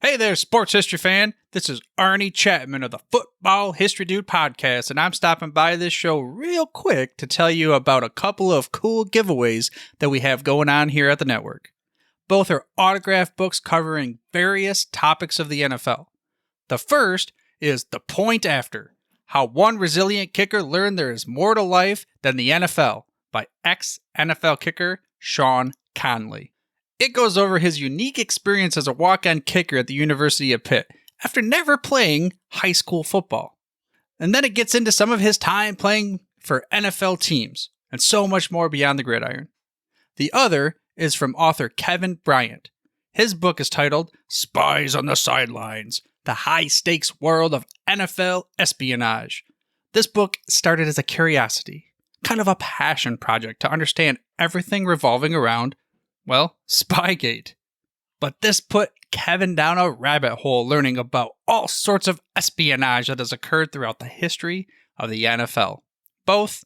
Hey there, sports history fan. This is Arnie Chapman of the Football History Dude podcast, and I'm stopping by this show real quick to tell you about a couple of cool giveaways that we have going on here at the network. Both are autographed books covering various topics of the NFL. The first is The Point After: How One Resilient Kicker Learned There Is More to Life Than the NFL by ex-NFL kicker Sean Conley. It goes over his unique experience as a walk-on kicker at the University of Pitt after never playing high school football. And then it gets into some of his time playing for NFL teams and so much more beyond the gridiron. The other is from author Kevin Bryant. His book is titled Spies on the Sidelines: The High-Stakes World of NFL Espionage. This book started as a curiosity, kind of a passion project to understand everything revolving around, well, Spygate. But this put Kevin down a rabbit hole learning about all sorts of espionage that has occurred throughout the history of the NFL. Both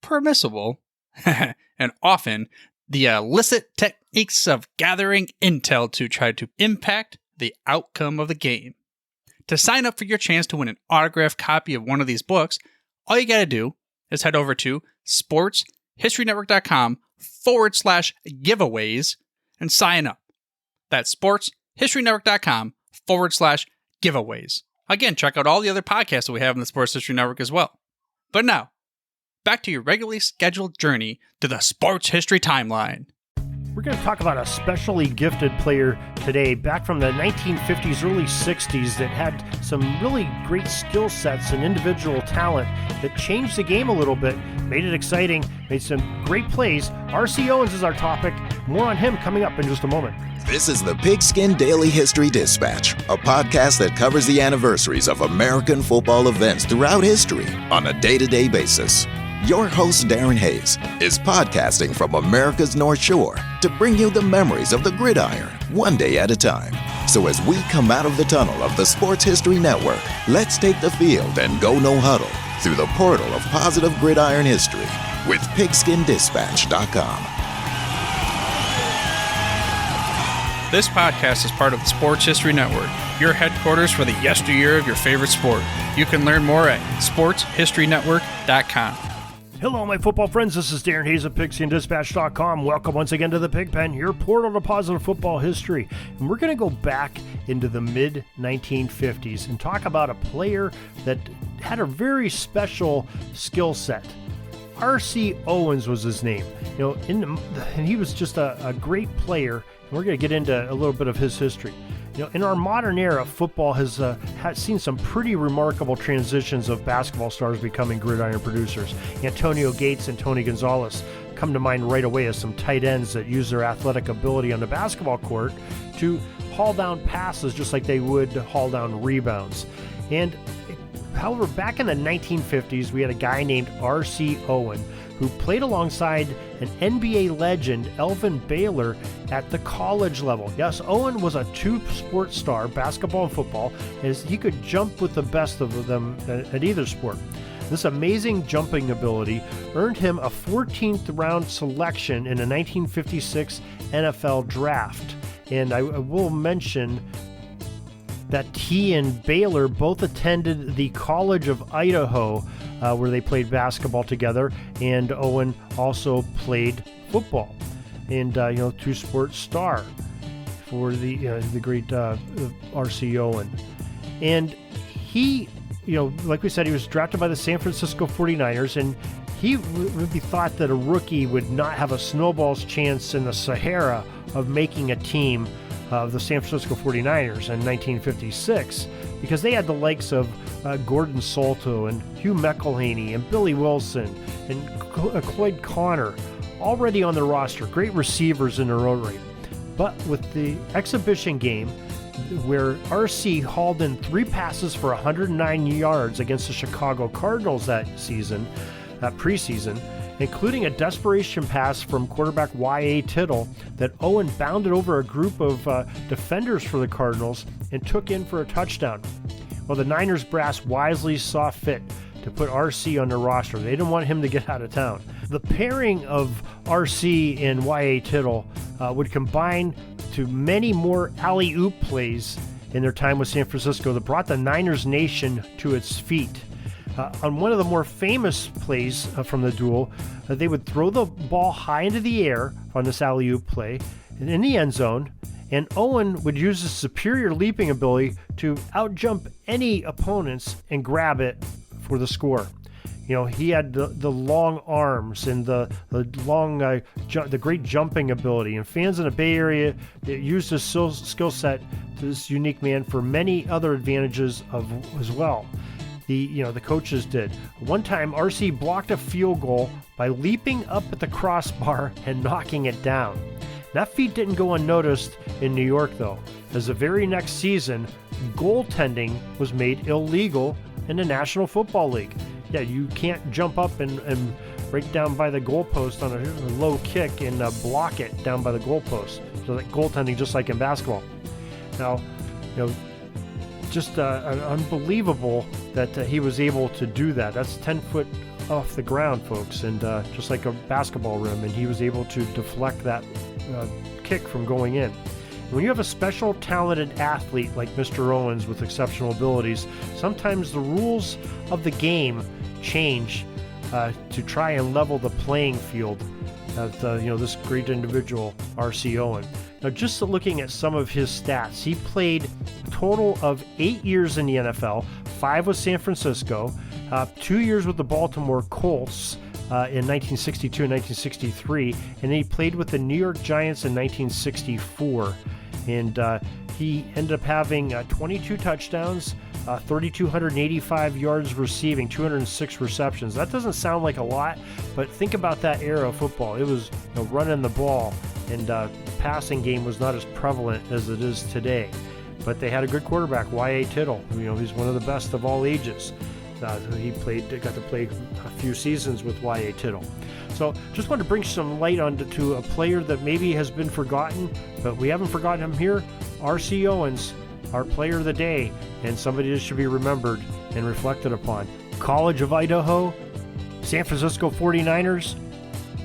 permissible and often the illicit techniques of gathering intel to try to impact the outcome of the game. To sign up for your chance to win an autographed copy of one of these books, all you gotta do is head over to sportshistorynetwork.com/giveaways and sign up. That's sportshistorynetwork.com/giveaways. Again, check out all the other podcasts that we have in the Sports History Network as well. But now, back to your regularly scheduled journey to the sports history timeline. We're going to talk about a specially gifted player today, back from the 1950s, early 60s, that had some really great skill sets and individual talent that changed the game a little bit, made it exciting, made some great plays. R.C. Owens is our topic. More on him coming up in just a moment. This is the Pigskin Daily History Dispatch, a podcast that covers the anniversaries of American football events throughout history on a day-to-day basis. Your host, Darren Hayes, is podcasting from America's North Shore to bring you the memories of the gridiron, one day at a time. So as we come out of the tunnel of the Sports History Network, let's take the field and go no huddle through the portal of positive gridiron history with pigskindispatch.com. This podcast is part of the Sports History Network, your headquarters for the yesteryear of your favorite sport. You can learn more at sportshistorynetwork.com. Hello, my football friends. This is Darren Hayes of pigskindispatch.com. Welcome once again to the Pigpen, your portal to positive football history. And we're going to go back into the mid-1950s and talk about a player that had a very special skill set. R.C. Owens was his name. And he was just a great player. And we're going to get into a little bit of his history. In our modern era, football has seen some pretty remarkable transitions of basketball stars becoming gridiron producers. Antonio Gates and Tony Gonzalez come to mind right away as some tight ends that use their athletic ability on the basketball court to haul down passes just like they would haul down rebounds. And however, back in the 1950s, we had a guy named R.C. Owen who played alongside an NBA legend, Elvin Baylor, at the college level. Yes, Owen was a two-sport star, basketball and football, as he could jump with the best of them at either sport. This amazing jumping ability earned him a 14th round selection in the 1956 NFL Draft. And I will mention that he and Baylor both attended the College of Idaho, where they played basketball together, and Owen also played football. And two-sport star for the great R.C. Owen. And he, like we said, he was drafted by the San Francisco 49ers, and he would be thought that a rookie would not have a snowball's chance in the Sahara of making a team of the San Francisco 49ers in 1956, because they had the likes of Gordon Solto and Hugh McElhaney and Billy Wilson and Cloyd Connor already on the roster, great receivers in their own right. But with the exhibition game, where RC hauled in 3 passes for 109 yards against the Chicago Cardinals that preseason, including a desperation pass from quarterback Y.A. Tittle that Owen bounded over a group of defenders for the Cardinals and took in for a touchdown. Well, the Niners brass wisely saw fit to put RC on their roster. They didn't want him to get out of town. The pairing of RC and Y.A. Tittle would combine to many more alley-oop plays in their time with San Francisco that brought the Niners nation to its feet. On one of the more famous plays from the duel, they would throw the ball high into the air on this alley-oop play in the end zone, and Owen would use his superior leaping ability to outjump any opponents and grab it for the score. You know, he had the long arms and the great jumping ability, and fans in the Bay Area used his skill set to this unique man for many other advantages as well. The coaches did. One time, RC blocked a field goal by leaping up at the crossbar and knocking it down. That feat didn't go unnoticed in New York, though, as the very next season, goaltending was made illegal in the National Football League. Yeah, you can't jump up and break down by the goalpost on a low kick and block it down by the goalpost. So that goaltending, just like in basketball. Now, just unbelievable that he was able to do that. That's 10 foot off the ground, folks, and just like a basketball rim, and he was able to deflect that kick from going in. When you have a special talented athlete like Mr. Owens with exceptional abilities, sometimes the rules of the game change to try and level the playing field of this great individual, R.C. Owen. Now, just looking at some of his stats, he played a total of 8 years in the NFL, 5 with San Francisco, 2 years with the Baltimore Colts in 1962 and 1963, and then he played with the New York Giants in 1964. And he ended up having 22 touchdowns, 3,285 yards receiving, 206 receptions. That doesn't sound like a lot, but think about that era of football. It was running the ball, and the passing game was not as prevalent as it is today. But they had a good quarterback, Y.A. Tittle. He's one of the best of all ages. He got to play a few seasons with Y.A. Tittle. So just wanted to bring some light on to a player that maybe has been forgotten, but we haven't forgotten him here. R.C. Owens, our player of the day, and somebody that should be remembered and reflected upon. College of Idaho, San Francisco 49ers,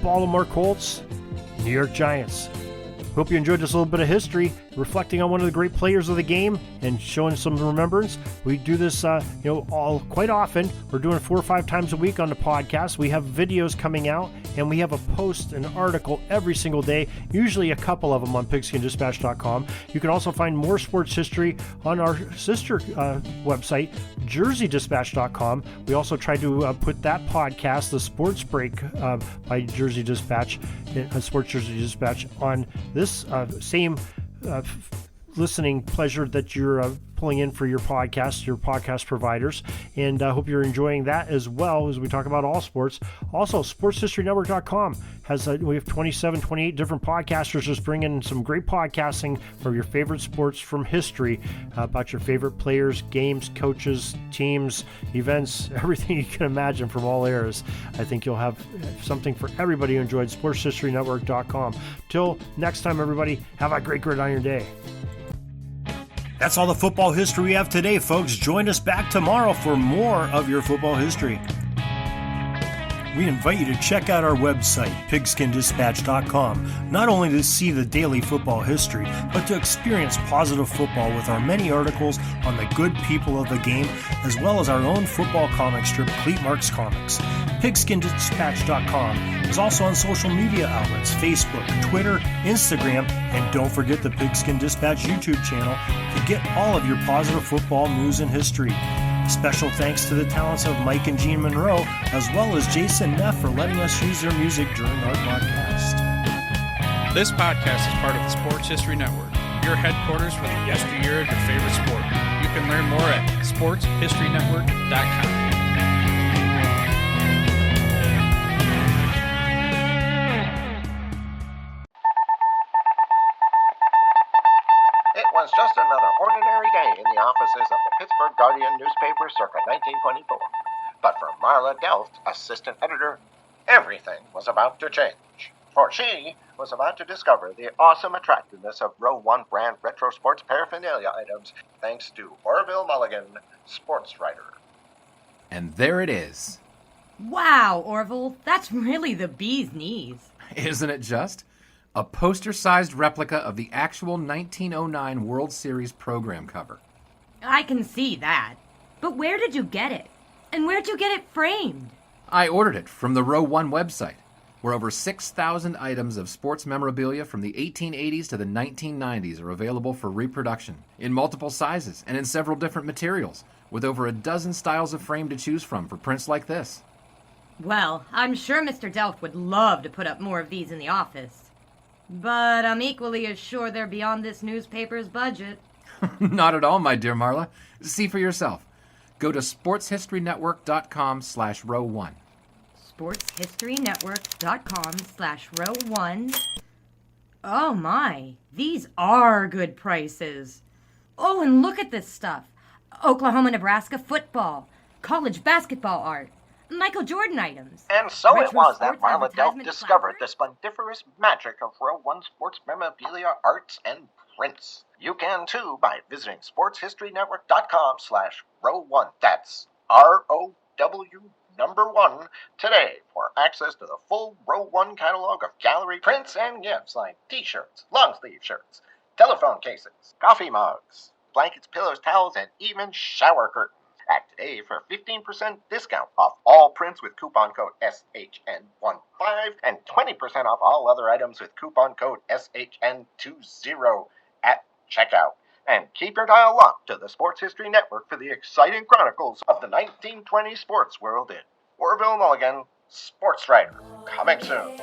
Baltimore Colts, New York Giants. Hope you enjoyed this little bit of history, reflecting on one of the great players of the game and showing some remembrance. We do this, quite often. We're doing it 4 or 5 times a week on the podcast. We have videos coming out, and we have an article every single day, usually a couple of them on pigskindispatch.com. You can also find more sports history on our sister website, jerseydispatch.com. We also try to put that podcast, The Sports Break by Jersey Dispatch, Sports Jersey Dispatch, on this same listening pleasure that you're pulling in for your podcast providers, and I hope you're enjoying that as well as we talk about all sports. Also, sportshistorynetwork.com has we have 28 different podcasters just bringing some great podcasting for your favorite sports from history, about your favorite players, games, coaches, teams, events, everything you can imagine from all eras. I think you'll have something for everybody who enjoyed sportshistorynetwork.com. Till next time, everybody, have a great gridiron day. That's all the football history we have today, folks. Join us back tomorrow for more of your football history. We invite you to check out our website, pigskindispatch.com, not only to see the daily football history, but to experience positive football with our many articles on the good people of the game, as well as our own football comic strip, Cleat Marks Comics. Pigskindispatch.com is also on social media outlets, Facebook, Twitter, Instagram, and don't forget the Pigskin Dispatch YouTube channel to get all of your positive football news and history. Special thanks to the talents of Mike and Gene Monroe, as well as Jason Neff for letting us use their music during our podcast. This podcast is part of the Sports History Network, your headquarters for the yesteryear of your favorite sport. You can learn more at sportshistorynetwork.com. It was just another ordinary day in the offices of the Pittsburgh Guardian newspaper circa 1924. But for Marla Delft, assistant editor, everything was about to change. For she was about to discover the awesome attractiveness of Row 1 brand retro sports paraphernalia items thanks to Orville Mulligan, sports writer. And there it is. Wow, Orville, that's really the bee's knees. Isn't it just? A poster-sized replica of the actual 1909 World Series program cover. I can see that. But where did you get it? And where'd you get it framed? I ordered it from the Row 1 website, where over 6,000 items of sports memorabilia from the 1880s to the 1990s are available for reproduction, in multiple sizes and in several different materials, with over a dozen styles of frame to choose from for prints like this. Well, I'm sure Mr. Delft would love to put up more of these in the office. But I'm equally as sure they're beyond this newspaper's budget. Not at all, my dear Marla. See for yourself. Go to sportshistorynetwork.com/row1. sportshistorynetwork.com/row1. Oh my, these are good prices. Oh, and look at this stuff. Oklahoma-Nebraska football, college basketball art, Michael Jordan items. And so it retro was that sports Marla Delft advertisement discovered the placards. splendiferous magic of Row 1 sports memorabilia, arts, and prints. You can too by visiting sportshistorynetwork.com/row1. That's ROW1 today for access to the full Row 1 catalog of gallery prints and gifts like t-shirts, long-sleeve shirts, telephone cases, coffee mugs, blankets, pillows, towels, and even shower curtains. Act today for 15% discount off all prints with coupon code SHN15 and 20% off all other items with coupon code SHN20 at checkout. And keep your dial locked to the Sports History Network for the exciting chronicles of the 1920 sports world in Orville Mulligan, Sports Writer. Coming soon.